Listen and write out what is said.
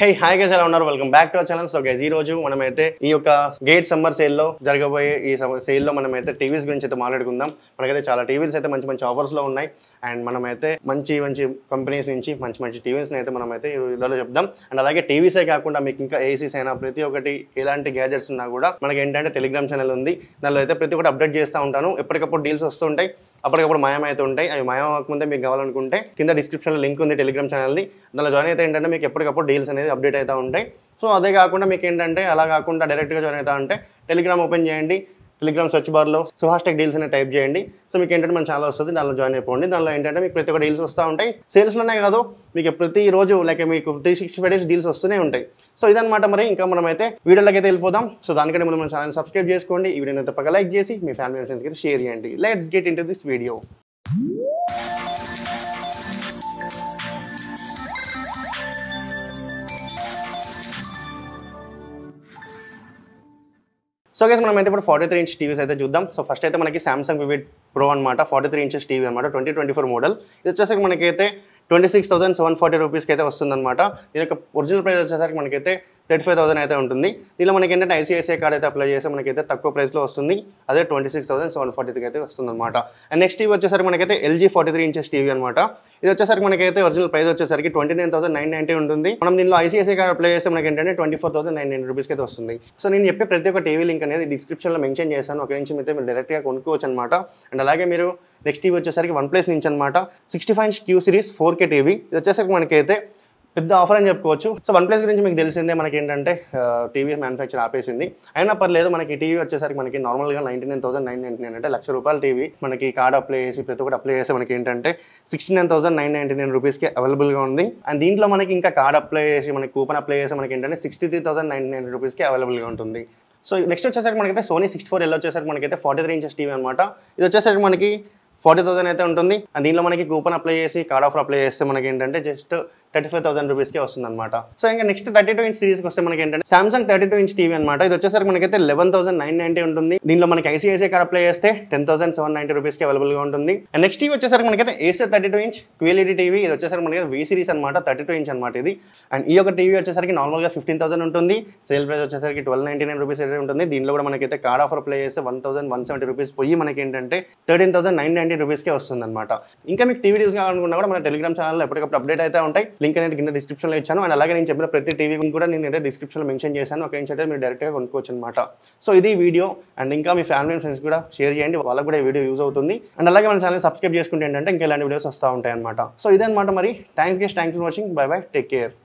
Hey, hi guys, ఎలా ఉన్నారు? Welcome back to our channel. So guys ఈ రోజు మనమైతే ఈ యొక్క గేట్ సమ్మర్ సేల్ లో జరగబోయే ఈ సేల్ లో మనమైతే టీవీస్ గురించి అయితే మాట్లాడుకుందాం. మనకైతే చాలా టీవీస్ అయితే మంచి మంచి ఆఫర్స్ లో ఉన్నాయి అండ్ మనమైతే మంచి మంచి కంపెనీస్ నుంచి మంచి మంచి టీవీస్ అయితే మనమైతే ఈ వీడియోలో చెప్దాం. అండ్ అలాగే టీవీసే కాకుండా మీకు ఇంకా ఏసీస్ అయినా ప్రతి ఒక్కటి ఎలాంటి గ్యాజెట్స్ ఉన్నా కూడా మనకి ఏంటంటే టెలిగ్రామ్ ఛానల్ ఉంది. దానిలో అయితే ప్రతి ఒక్కటి అప్డేట్ చేస్తూ ఉంటాను. ఎప్పటికప్పుడు డీల్స్ వస్తుంటాయి, అప్పటికప్పుడు మాయం అయితే ఉంటాయి. అవి మాయం అవ్వకముందే మీకు కావాలనుకుంటే కింద డిస్క్రిప్షన్లో లింక్ ఉంది టెలిగ్రామ్ ఛానల్ది. దానిలో జాయిన్ అయితే ఏంటంటే మీకు ఎప్పటికప్పుడు డీల్స్ అనేది అప్డేట్ అవుతూ ఉంటాయి. సో అదే కాకుండా మీకు ఏంటంటే అలా కాకుండా డైరెక్ట్గా జాయిన్ అవుతా అంటే టెలిగ్రామ్ ఓపెన్ చేయండి, టెలిగ్రామ్ సెర్చ్ బార్లో సుహాస్టెక్ డీల్స్ అనేది టైప్ చేయండి. సో మీకు ఏంటంటే మన ఛానల్ వస్తుంది, దానిలో జాయిన్ అయిపోండి. దానిలో ఏంటంటే మీకు ప్రతి ఒక్క డీల్స్ వస్తూ ఉంటాయి. సేల్స్లోనే కాదు, మీకు ప్రతిరోజు లైక్ మీకు 365 డేస్ డీల్స్ వస్తూనే ఉంటాయి. సో ఇదనమాట. మరి ఇంకా మనమైతే వీడియోలోకి అయితే వెళ్ళిపోదాం. సో దానికంటే మనం మన ఛానల్ సబ్స్క్రైబ్ చేసుకోండి. ఈ వీడియోని తప్పక లైక్ చేసి మీ ఫ్యామిలీ ఫ్రెండ్స్కి అయితే షేర్ చేయండి. Let's get into this video. So guys మనమైతే ఇప్పుడు 43 ఇంచ్ టీవీస్ అయితే చూద్దాం. సో ఫస్ట్ అయితే మనకి సామ్సంగ్ వివిడ్ ప్రో అనమాట, 43 ఇంచెస్ టీవీ అనమాట, 2024 మోడల్. ఇది వచ్చేసరికి మనకైతే 26,740 రూపీస్కి అయితే వస్తుందన్నమాట. దీని యొక్క ఒరిజినల్ ప్రైస్ వచ్చేసరికి మనకైతే 35,000 అయితే ఉంటుంది. దీనిలో మనకి ఏంటంటే ఐసీఐసీఐ కార్డ్ అయితే అప్లై చేస్తే మనకైతే తక్కువ ప్రైస్లో వస్తుంది. అదే 26,740కి అయితే వస్తుందన్నమాట. అండ్ నెక్స్ట్ టీవీ వచ్చేసరికి మనకైతే ఎల్జీ 43 ఇంచెస్ టీవీ అనమాట. ఇది వచ్చేసరికి మనకైతే ఒరిజినల్ ప్రైస్ వచ్చేసరికి 29,990 ఉంటుంది. మనం దీనిలో ఐసీఐసీఐ కార్డ్ అప్లై చేస్తే మనకి ఏంటంటే 24,990 రూపీస్కి అయితే వస్తుంది. సో నేను చెప్పే ప్రతి ఒక్క టీవీ లింక్ అనేది డిస్క్రిప్షన్లో మెన్షన్ చేశాను. ఒక నుంచి అయితే మీరు డైరెక్ట్గా కొనుక్కోవచ్చు అనమాట. అండ్ అలాగే మీరు నెక్స్ట్ టీవీ వచ్చేసరికి OnePlus నుంచి అనమాట, 65 inch Q series 4K TV. ఇది వచ్చేసరికి మనకైతే పెద్ద ఆఫర్ అని చెప్పుకోవచ్చు. సో OnePlus గురించి మీకు తెలిసిందే, మనకి ఏంటంటే టీవీ మ్యానుఫ్యాక్చర్ ఆపేసింది. అయినా పర్లేదు, మనకి టీవీ వచ్చేసరికి మనకి నార్మల్గా 99,999 అంటే ₹1,00,000 టీవీ మనకి కార్డ్ అప్లై చేసి ప్రతి ఒక్కటి అప్లై చేస్తే మనకి ఏంటంటే 69,999 రూపీస్కి అవైలబుల్గా ఉంది. అండ్ దీంట్లో మనకి ఇంకా కార్డ్ అప్లై చేసి మనకి కూపన్ అప్లై చేస్తే మనకి ఏంటంటే 63,999 రూపీస్కి అవైలబుల్గా ఉంటుంది. సో నెక్స్ట్ వచ్చేసరికి మనకైతే Sony 64L వచ్చేసరికి మనకైతే 43 ఇంచెస్ టీవీ అనమాట. ఇది వచ్చేసరికి మనకి 40,000 అయితే ఉంటుంది. అండ్ దీనిలో మనకి కూపన్ అప్లై చేసి కార్డ్ ఆఫర్ అప్లై చేస్తే మనకి ఏంటంటే జస్ట్ 35,000 రూపీస్కే వస్తుంది అనమాట. సో ఇంకా నెక్స్ట్ 32 ఇంచ్ సిరీస్కి వస్తే మనకి ఏంటంటే సామ్సంగ్ 32 ఇంచ్ టీవీ అనమాట. ఇది వచ్చేసరికి మనకైతే 11,990 ఉంటుంది. దీనిలో మనకి ఐసీఐసీఐ కార్డ్ అప్లై చేస్తే 10,790 రూపీస్కి అవైలబుల్గా ఉంటుంది. అండ్ నెక్స్ట్ టీవీ వచ్చేసరికి మనకైతే ఏసర్ 32 ఇంచ్ QLED టీవీ. ఇది వచ్చేసరికి మనకి V సిరీస్ అనమాట, 32 ఇంచ్ అనమాట ఇది. అండ్ ఈ యొక్క టీవీ వచ్చేసరికి నార్మల్గా 15,000 ఉంటుంది. సేల్ ప్రైస్ వచ్చేసరికి 1,299 రూపీస్ అయితే ఉంటుంది. దీనిలో కూడా మనకైతే కార్డ్ ఆఫర్ అప్లై చేస్తే 1,170 రూపీస్ పోయి మనకి ఏంటంటే 13,990 రూపీస్కే వస్తుంది అనమాట. ఇంకా మీకు టీవీ డీల్స్ కావాలనుకున్నా కూడా మన టెలిగ్రామ్ ఛానల్లో ఎప్పటికప్పుడు అప్డేట్ అయితే ఉంటాయి. లింక్ అనేది కింద డిస్క్రిప్షన్లో ఇచ్చాను. అండ్ అలాగే నేను చెప్పిన ప్రతి టీవీ కూడా నేను అయితే డిస్క్రిప్షన్లో మెన్షన్ చేశాను. ఒక నుంచి అయితే మీరు డైరెక్ట్గా కొనుక్కోవచ్చు అనమాట. సో ఇది వీడియో. అండ్ ఇంకా మీ ఫ్యామిలీ అండ్ ఫ్రెండ్స్ కూడా షేర్ చేయండి, వాళ్ళకి కూడా ఈ వీడియో యూజ్ అవుతుంది. అండ్ అలాగే మన ఛానల్ సబ్స్క్రైబ్ చేసుకుంటే ఏంటంటే ఇంకా ఇలాంటి వీడియోస్ వస్తూ ఉంటాయి అనమాట. సో ఇదనమాట. మరి thanks for watching. By by, take care.